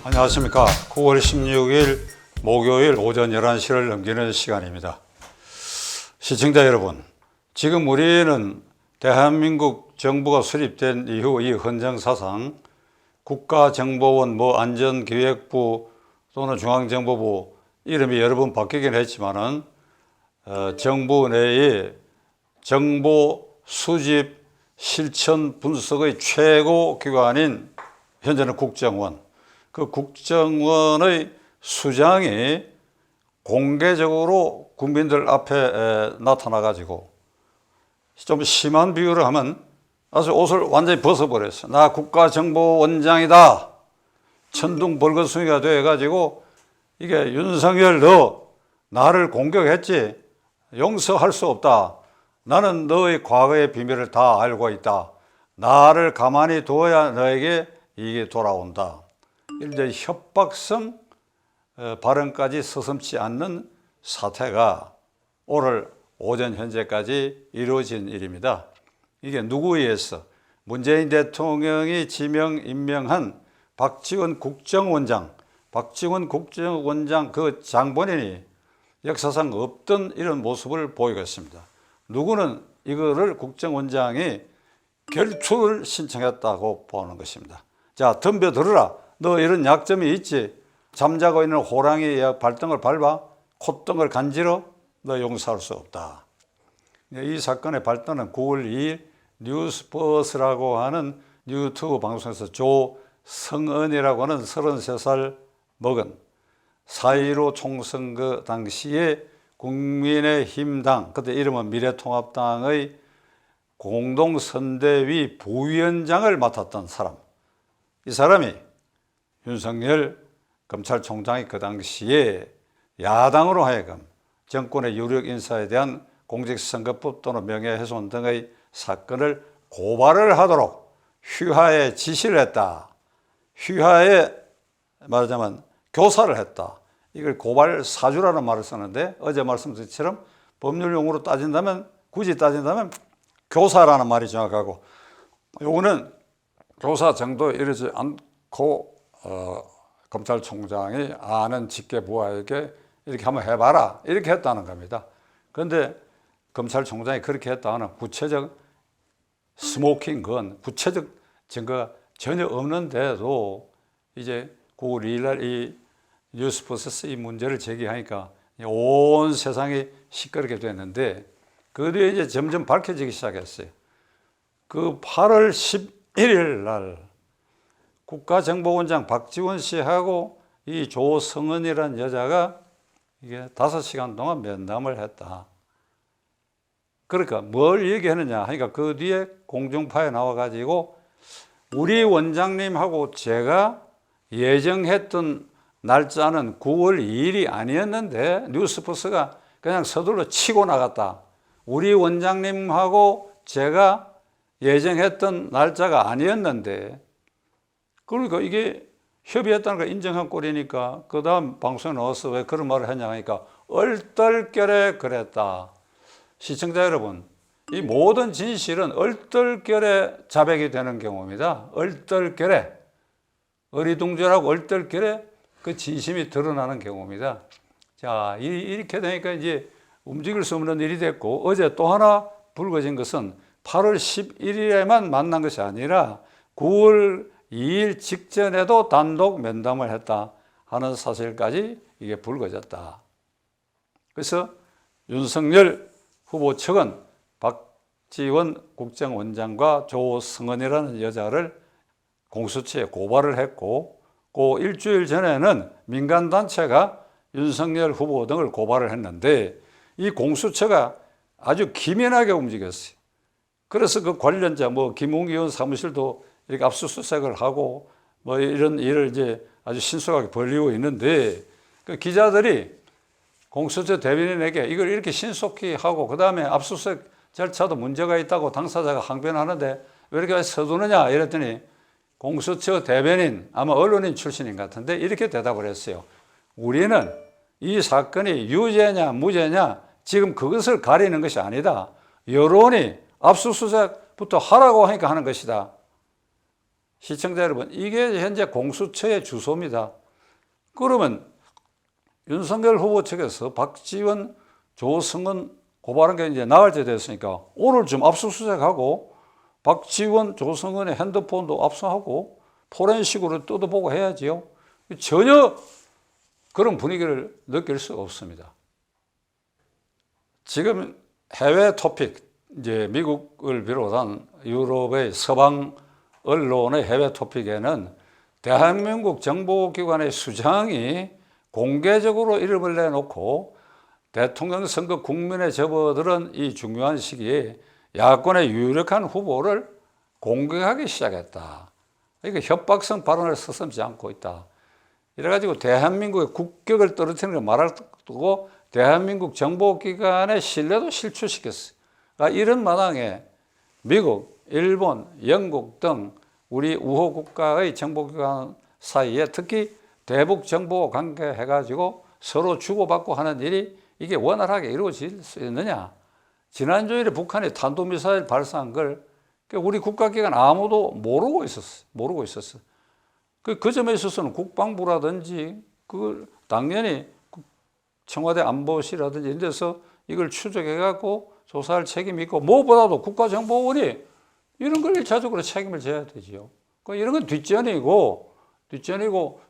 안녕하십니까. 9월 16일 목요일 오전 11시를 넘기는 시간입니다. 시청자 여러분, 지금 우리는 대한민국 정부가 수립된 이후 이 헌정사상 국가정보원 안전기획부 또는 중앙정보부 이름이 여러 번 바뀌긴 했지만은 정부 내의 정보 수집 실천 분석의 최고 기관인 현재는 국정원, 그 국정원의 수장이 공개적으로 국민들 앞에 나타나 가지고 좀 심한 비유를 하면 아주 옷을 완전히 벗어버렸어. 나 국가정보원장이다. 천둥벌거숭이가 돼 가지고 이게 윤석열 너 나를 공격했지? 용서할 수 없다. 나는 너의 과거의 비밀을 다 알고 있다. 나를 가만히 두어야 너에게 이게 돌아온다. 이제 협박성 발언까지 서슴지 않는 사태가 오늘 오전 현재까지 이루어진 일입니다. 이게 누구에 의해서? 문재인 대통령이 임명한 박지원 국정원장 그 장본인이 역사상 없던 이런 모습을 보이고 있습니다. 누구는 이거를 국정원장이 결출을 신청했다고 보는 것입니다. 자, 덤벼들어라. 너 이런 약점이 있지? 잠자고 있는 호랑이의 발등을 밟아? 콧등을 간지러? 너 용서할 수 없다. 이 사건의 발단은 9월 2일 뉴스버스라고 하는 유튜브 방송에서 조성은이라고 하는 33살 먹은 4.15 총선거 당시에 국민의힘당, 그때 이름은 미래통합당의 공동선대위 부위원장을 맡았던 사람. 이 사람이 윤석열 검찰총장이 그 당시에 야당으로 하여금 정권의 유력 인사에 대한 공직선거법 또는 명예훼손 등의 사건을 고발을 하도록 휘하에 지시를 했다. 휘하에 말하자면 교사를 했다. 이걸 고발 사주라는 말을 쓰는데 어제 말씀드린 것처럼 법률 용어로 따진다면 굳이 따진다면 교사라는 말이 정확하고 요거는 교사 정도에 이르지 않고 검찰총장이 아는 직계부하에게 이렇게 한번 해봐라 이렇게 했다는 겁니다. 그런데 검찰총장이 그렇게 했다는 구체적 스모킹건 구체적 증거가 전혀 없는데도 이제 9월 2일 날 이 뉴스버스에서 이 문제를 제기하니까 온 세상이 시끄럽게 됐는데 그 뒤에 이제 점점 밝혀지기 시작했어요. 그 8월 11일 날 국가정보원장 박지원 씨하고 이 조성은이라는 여자가 이게 5시간 동안 면담을 했다. 그러니까 뭘 얘기하느냐 하니까 그 뒤에 공중파에 나와가지고 우리 원장님하고 제가 예정했던 날짜는 9월 2일이 아니었는데 뉴스버스가 그냥 서둘러 치고 나갔다. 우리 원장님하고 제가 예정했던 날짜가 아니었는데 그러니까 이게 협의했다는 걸 인정한 꼴이니까 그 다음 방송에 나와서 왜 그런 말을 했냐 하니까 얼떨결에 그랬다. 시청자 여러분, 이 모든 진실은 얼떨결에 자백이 되는 경우입니다. 얼떨결에 어리둥절하고 얼떨결에 그 진심이 드러나는 경우입니다. 자, 이렇게 되니까 이제 움직일 수 없는 일이 됐고 어제 또 하나 불거진 것은 8월 11일에만 만난 것이 아니라 9월 2일 직전에도 단독 면담을 했다 하는 사실까지 이게 불거졌다. 그래서 윤석열 후보 측은 박지원 국정원장과 조성은이라는 여자를 공수처에 고발을 했고 그 일주일 전에는 민간단체가 윤석열 후보 등을 고발을 했는데 이 공수처가 아주 기민하게 움직였어요. 그래서 그 관련자 김웅 의원 사무실도 이렇게 압수수색을 하고 이런 일을 이제 아주 신속하게 벌이고 있는데 그 기자들이 공수처 대변인에게 이걸 이렇게 신속히 하고 그 다음에 압수수색 절차도 문제가 있다고 당사자가 항변하는데 왜 이렇게 서두르냐 이랬더니 공수처 대변인 아마 언론인 출신인 것 같은데 이렇게 대답을 했어요. 우리는 이 사건이 유죄냐 무죄냐 지금 그것을 가리는 것이 아니다. 여론이 압수수색부터 하라고 하니까 하는 것이다. 시청자 여러분, 이게 현재 공수처의 주소입니다. 그러면 윤석열 후보 측에서 박지원, 조성은 고발한 게 이제 나흘째 됐으니까 오늘 좀 압수수색하고 박지원, 조성은의 핸드폰도 압수하고 포렌식으로 뜯어보고 해야지요. 전혀 그런 분위기를 느낄 수 없습니다. 지금 해외 토픽, 이제 미국을 비롯한 유럽의 서방 언론의 해외 토픽에는 대한민국 정보기관의 수장이 공개적으로 이름을 내놓고 대통령 선거 국민에 접어들은 이 중요한 시기에 야권의 유력한 후보를 공격하기 시작했다. 이게 협박성 발언을 서슴지 않고 있다. 이래가지고 대한민국의 국격을 떨어뜨리는 걸 말할 두고 대한민국 정보기관의 신뢰도 실추시켰어요. 그러니까 이런 마당에 미국, 일본, 영국 등 우리 우호 국가의 정보기관 사이에 특히 대북 정보 관계 해가지고 서로 주고받고 하는 일이 이게 원활하게 이루어질 수 있느냐. 지난 주일에 북한이 탄도미사일 발사한 걸 우리 국가기관 아무도 모르고 있었어. 그 점에 있어서는 국방부라든지 그걸 당연히 청와대 안보실이라든지 이런 데서 이걸 추적해갖고 조사할 책임이 있고 무엇보다도 국가정보원이 이런 걸 1차적으로 책임을 져야 되지요. 이런 건 뒷전이고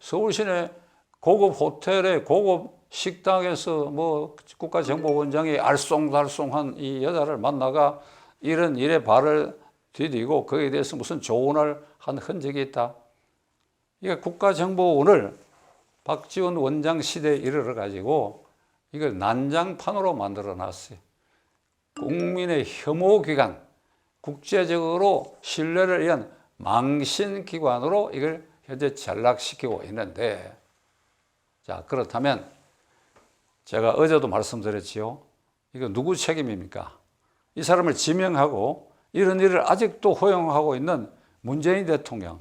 서울 시내 고급 호텔에 고급 식당에서 뭐 국가정보원장이 알쏭달쏭한 이 여자를 만나가 이런 일에 발을 디디고 거기에 대해서 무슨 조언을 한 흔적이 있다. 이게 국가정보원을 박지원 원장 시대에 이르러 가지고 이걸 난장판으로 만들어 놨어요. 국민의 혐오기관, 국제적으로 신뢰를 위한 망신기관으로 이걸 현재 전락시키고 있는데, 자, 그렇다면 제가 어제도 말씀드렸지요. 이거 누구 책임입니까? 이 사람을 지명하고 이런 일을 아직도 허용하고 있는 문재인 대통령,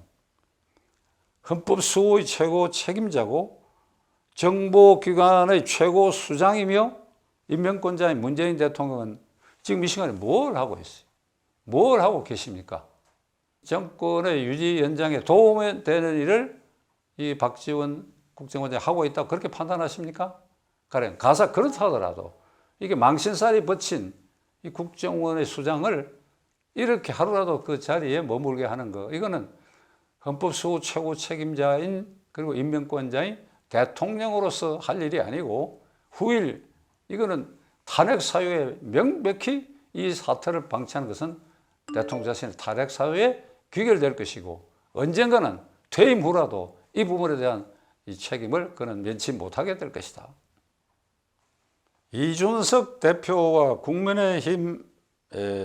헌법수호의 최고 책임자고 정보기관의 최고 수장이며 임명권자인 문재인 대통령은 지금 이 시간에 뭘 하고 있어요? 뭘 하고 계십니까? 정권의 유지 연장에 도움이 되는 일을 이 박지원 국정원장이 하고 있다고 그렇게 판단하십니까? 가령 가사 그렇다 하더라도 이게 망신살이 벗친 이 국정원의 수장을 이렇게 하루라도 그 자리에 머물게 하는 거, 이거는 헌법수호 최고 책임자인 그리고 임명권자인 대통령으로서 할 일이 아니고 후일 이거는 탄핵 사유에 명백히 이 사태를 방치하는 것은 대통령 자신의 탄핵 사유에 귀결될 것이고 언젠가는 퇴임 후라도 이 부분에 대한 이 책임을 그는 면치 못하게 될 것이다. 이준석 대표와 국민의힘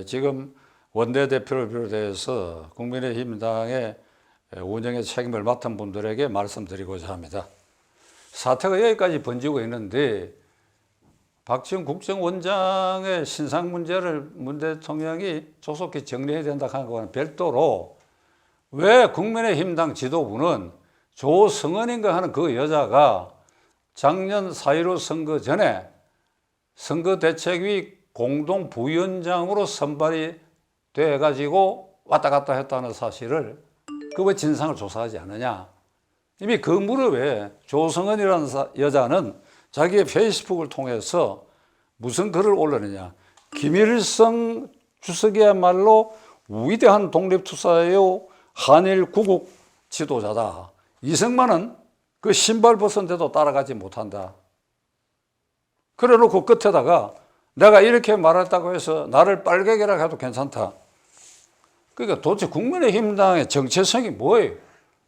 지금 원내대표를 비롯해서 국민의힘당의 운영의 책임을 맡은 분들에게 말씀드리고자 합니다. 사태가 여기까지 번지고 있는데 박지원 국정원장의 신상 문제를 문 대통령이 조속히 정리해야 된다 하는 것과는 별도로 왜 국민의힘당 지도부는 조성은인가 하는 그 여자가 작년 4.15 선거 전에 선거대책위 공동부위원장으로 선발이 돼가지고 왔다 갔다 했다는 사실을 그 진상을 조사하지 않느냐. 이미 그 무렵에 조성은이라는 여자는 자기의 페이스북을 통해서 무슨 글을 올렸느냐. 김일성 주석이야말로 위대한 독립투사요 한일 구국 지도자다. 이승만은 그 신발 벗은데도 따라가지 못한다. 그래 놓고 끝에다가 내가 이렇게 말했다고 해서 나를 빨갱이라 해도 괜찮다. 그러니까 도대체 국민의힘당의 정체성이 뭐예요?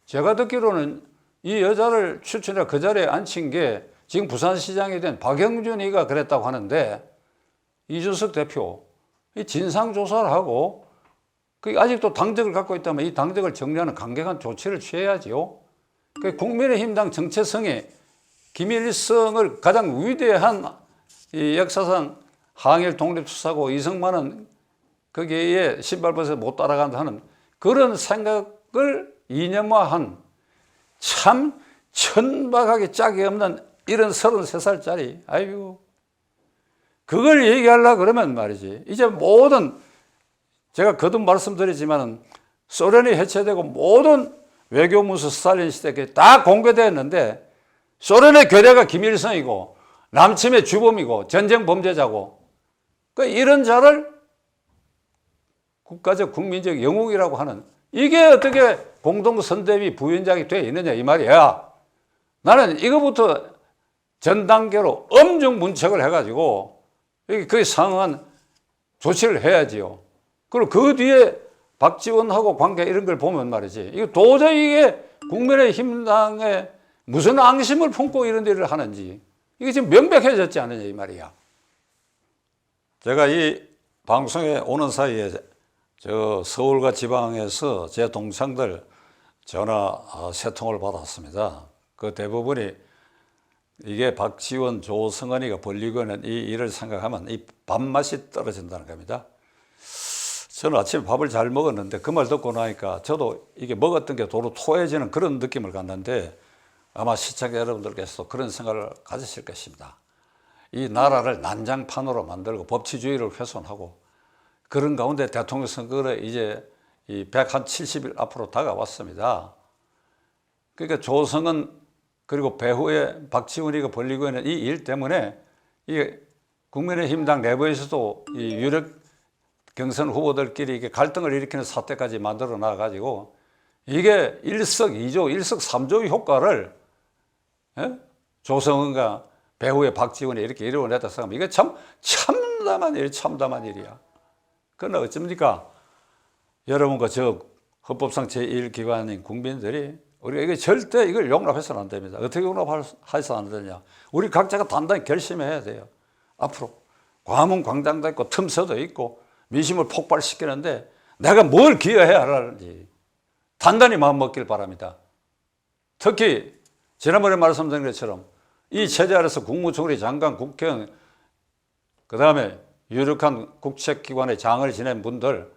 제가 듣기로는 이 여자를 추천해 그 자리에 앉힌 게 지금 부산시장이 된 박영준이가 그랬다고 하는데 이준석 대표 이 진상조사를 하고 아직도 당적을 갖고 있다면 이 당적을 정리하는 강력한 조치를 취해야지요. 국민의힘당 정체성이 김일성을 가장 위대한 이 역사상 항일 독립투사고 이승만은 거기에 신발 벗어 못 따라간다 하는 그런 생각을 이념화한 참 천박하게 짝이 없는 이런 33살짜리, 아이고. 그걸 얘기하려고 그러면 말이지. 이제 모든, 제가 거듭 말씀드리지만 소련이 해체되고 모든 외교문서 스탈린 시대 다 공개되었는데 소련의 괴뢰가 김일성이고 남침의 주범이고 전쟁 범죄자고 이런 자를 국가적 국민적 영웅이라고 하는 이게 어떻게 공동선대위 부위원장이 돼 있느냐 이 말이야. 나는 이거부터 전 단계로 엄중 문책을 해가지고 그에 상응한 조치를 해야지요. 그리고 그 뒤에 박지원하고 관계 이런 걸 보면 말이지 이거 도저히 이게 국민의힘당에 무슨 앙심을 품고 이런 일을 하는지 이게 지금 명백해졌지 않느냐 이 말이야. 제가 이 방송에 오는 사이에 저 서울과 지방에서 제 동창들 전화 3통을 받았습니다. 그 대부분이 이게 박지원, 조성은이가 벌리고 있는 이 일을 생각하면 이 밥맛이 떨어진다는 겁니다. 저는 아침에 밥을 잘 먹었는데 그 말 듣고 나니까 저도 이게 먹었던 게 도로 토해지는 그런 느낌을 갖는데 아마 시청자 여러분들께서도 그런 생각을 가지실 것입니다. 이 나라를 난장판으로 만들고 법치주의를 훼손하고 그런 가운데 대통령 선거를 이제 이 170일 앞으로 다가왔습니다. 그러니까 조성은 그리고 배후에 박지원이가 벌리고 있는 이 일 때문에 이게 국민의힘당 내부에서도 이 유력 경선 후보들끼리 이게 갈등을 일으키는 사태까지 만들어 놔가지고 이게 일석이조, 일석삼조의 효과를 조성은과 배후의 박지원이 이렇게 이루어냈다 생각하면 이게 참담한 일이 참담한 일이야. 그러나 어쩝니까? 여러분과 저 헌법상 제1기관인 국민들이 우리가 이게 절대 이걸 용납해서는 안 됩니다. 어떻게 용납해서 안 되냐? 우리 각자가 단단히 결심해야 돼요. 앞으로 과문광장도 있고 틈새도 있고 민심을 폭발시키는데 내가 뭘 기여해야 하는지 단단히 마음 먹길 바랍니다. 특히 지난번에 말씀드린 것처럼 이 체제 아래서 국무총리, 장관, 국회의원 그 다음에 유력한 국책기관의 장을 지낸 분들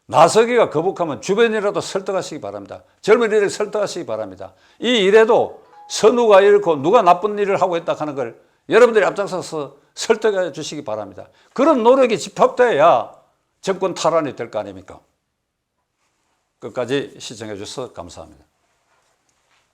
나서기가 거북하면 주변이라도 설득하시기 바랍니다. 젊은이를 설득하시기 바랍니다. 이 일에도 선우가 잃고 누가 나쁜 일을 하고 있다 하는 걸 여러분들이 앞장서서 설득해 주시기 바랍니다. 그런 노력이 집합돼야 정권 탈환이 될 거 아닙니까? 끝까지 시청해 주셔서 감사합니다.